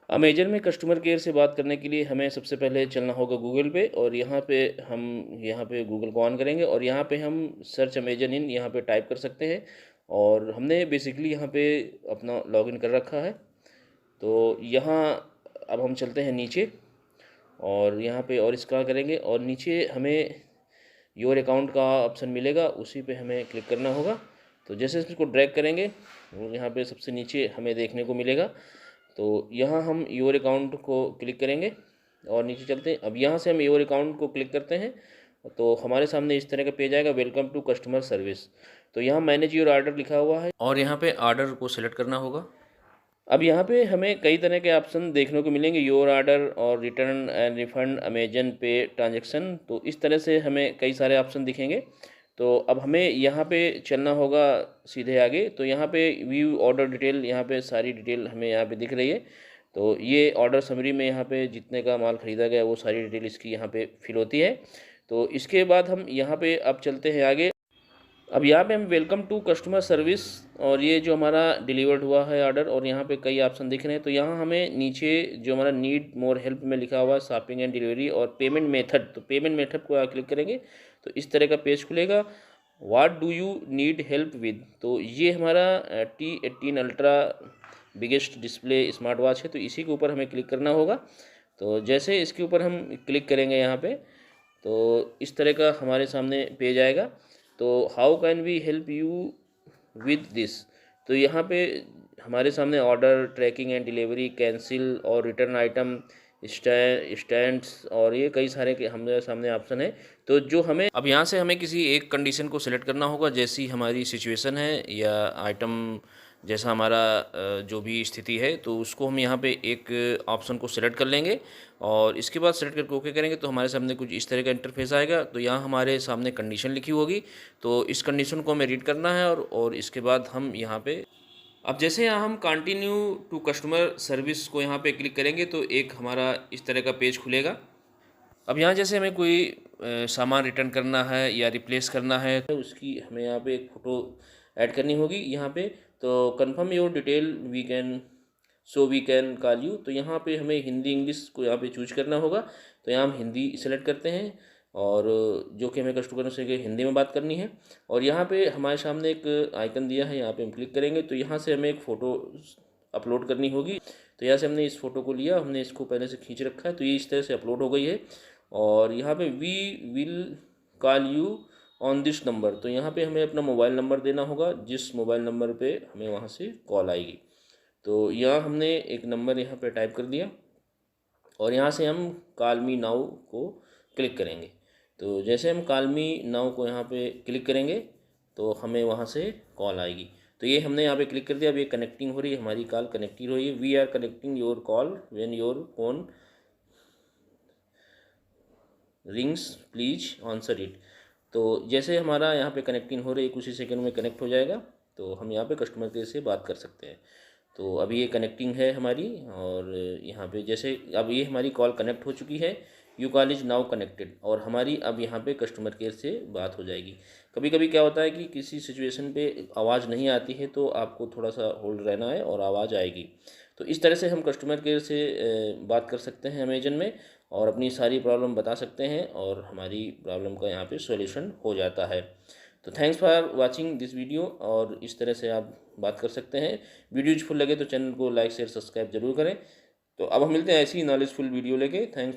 Amazon में customer care से बात करने के लिए हमें सबसे पहले चलना होगा गूगल पे और यहाँ पे गूगल को ऑन करेंगे और यहाँ पे हम सर्च अमेज़न इन यहाँ पे टाइप कर सकते हैं और हमने बेसिकली यहाँ पे अपना लॉगिन कर रखा है। तो यहाँ अब हम चलते हैं नीचे और यहाँ पे और स्क्रॉल करेंगे और नीचे हमें योर अकाउंट का ऑप्शन मिलेगा, उसी पे हमें क्लिक करना होगा। तो जैसे इसको ड्रैग करेंगे वो यहाँ पे सबसे नीचे हमें देखने को मिलेगा। तो यहाँ हम योर अकाउंट को क्लिक करेंगे और नीचे चलते हैं। अब यहाँ से हम योर अकाउंट को क्लिक करते हैं तो हमारे सामने इस तरह का पेज आएगा, वेलकम टू कस्टमर सर्विस। तो यहाँ मैनेज योर ऑर्डर लिखा हुआ है और यहाँ पे ऑर्डर को सिलेक्ट करना होगा। अब यहाँ पे हमें कई तरह के ऑप्शन देखने को मिलेंगे, योर ऑर्डर और रिटर्न एंड रिफंड, अमेजन पे, ट्रांजैक्शन। तो इस तरह से हमें कई सारे ऑप्शन दिखेंगे। तो अब हमें यहाँ पे चलना होगा सीधे आगे। तो यहाँ पे व्यू ऑर्डर डिटेल, यहाँ पे सारी डिटेल हमें यहाँ पे दिख रही है। तो ये ऑर्डर समरी में यहाँ पे जितने का माल ख़रीदा गया वो सारी डिटेल इसकी यहाँ पे फिल होती है। तो इसके बाद हम यहाँ पे अब चलते हैं आगे। अब यहाँ पे हम वेलकम टू कस्टमर सर्विस और ये जो हमारा डिलीवर्ड हुआ है ऑर्डर और यहाँ पे कई ऑप्शन दिख रहे हैं। तो यहाँ हमें नीचे जो हमारा नीड मोर हेल्प में लिखा हुआ है शॉपिंग एंड डिलीवरी और पेमेंट मेथड, तो पेमेंट मेथड को क्लिक करेंगे तो इस तरह का पेज खुलेगा। What do you need help with, तो ये हमारा T18 ultra biggest display smart watch है, तो इसी के ऊपर हमें क्लिक करना होगा। तो जैसे इसके ऊपर हम क्लिक करेंगे यहाँ पे तो इस तरह का हमारे सामने पेज आएगा। तो how can we help you with this, तो यहाँ पे हमारे सामने order, tracking and delivery, cancel और रिटर्न आइटम, स्टैंड्स और ये कई सारे के हमारे सामने ऑप्शन है। तो जो हमें अब यहाँ से हमें किसी एक कंडीशन को सिलेक्ट करना होगा, जैसी हमारी सिचुएशन है या आइटम जैसा हमारा जो भी स्थिति है, तो उसको हम यहाँ पे एक ऑप्शन को सिलेक्ट कर लेंगे और इसके बाद सेलेक्ट करके ओके करेंगे तो हमारे सामने कुछ इस तरह का इंटरफेस आएगा। तो यहाँ हमारे सामने कंडीशन लिखी होगी, तो इस कंडीशन को हमें रीड करना है और इसके बाद हम यहाँ पे अब जैसे यहाँ हम कंटिन्यू टू कस्टमर सर्विस को यहाँ पे क्लिक करेंगे तो एक हमारा इस तरह का पेज खुलेगा। अब यहाँ जैसे हमें कोई सामान रिटर्न करना है या रिप्लेस करना है तो उसकी हमें यहाँ पे एक फ़ोटो ऐड करनी होगी यहाँ पे। तो confirm your detail we can call you, तो यहाँ पे हमें हिंदी इंग्लिश को यहाँ पे चूज करना होगा। तो यहाँ हम हिंदी सेलेक्ट करते हैं और जो कि हमें कस्टमर से हिंदी में बात करनी है। और यहाँ पे हमारे सामने एक आइकन दिया है, यहाँ पे हम क्लिक करेंगे तो यहाँ से हमें एक फ़ोटो अपलोड करनी होगी। तो यहाँ से हमने इस फ़ोटो को लिया, हमने इसको पहले से खींच रखा है, तो ये इस तरह से अपलोड हो गई है। और यहाँ पे we will call you on this number, तो यहाँ पे हमें अपना मोबाइल नंबर देना होगा, जिस मोबाइल नंबर पे हमें वहाँ से कॉल आएगी। तो यहाँ हमने एक नंबर यहाँ पे टाइप कर दिया और यहाँ से हम कॉल मी नाउ को क्लिक करेंगे। तो जैसे हम कॉल मी नाउ को यहाँ पे क्लिक करेंगे तो हमें वहाँ से कॉल आएगी। तो ये हमने यहाँ पे क्लिक कर दिया। अब ये कनेक्टिंग हो रही है, हमारी कॉल कनेक्टिंग हो रही है। We are connecting your call when your phone rings please answer it. तो जैसे हमारा यहाँ पे कनेक्टिंग हो रही है, कुछ ही सेकंड में कनेक्ट हो जाएगा, तो हम यहाँ पे कस्टमर केयर से बात कर सकते हैं। तो अभी ये कनेक्टिंग है हमारी और यहाँ पे जैसे अब ये हमारी कॉल कनेक्ट हो चुकी है, you call is now connected, और हमारी अब यहाँ पे कस्टमर केयर से बात हो जाएगी। कभी कभी क्या होता है कि किसी सिचुएशन पे आवाज़ नहीं आती है तो आपको थोड़ा सा होल्ड रहना है और आवाज़ आएगी। तो इस तरह से हम कस्टमर केयर से बात कर सकते हैं अमेजन में और अपनी सारी प्रॉब्लम बता सकते हैं और हमारी प्रॉब्लम का यहाँ पे सॉल्यूशन हो जाता है। तो thanks for watching this video, और इस तरह से आप बात कर सकते हैं। वीडियो यूजफुल लगे तो चैनल को लाइक शेयर सब्सक्राइब जरूर करें। तो अब हम मिलते हैं ऐसी नॉलेजफुल वीडियो लेके। थैंक्स।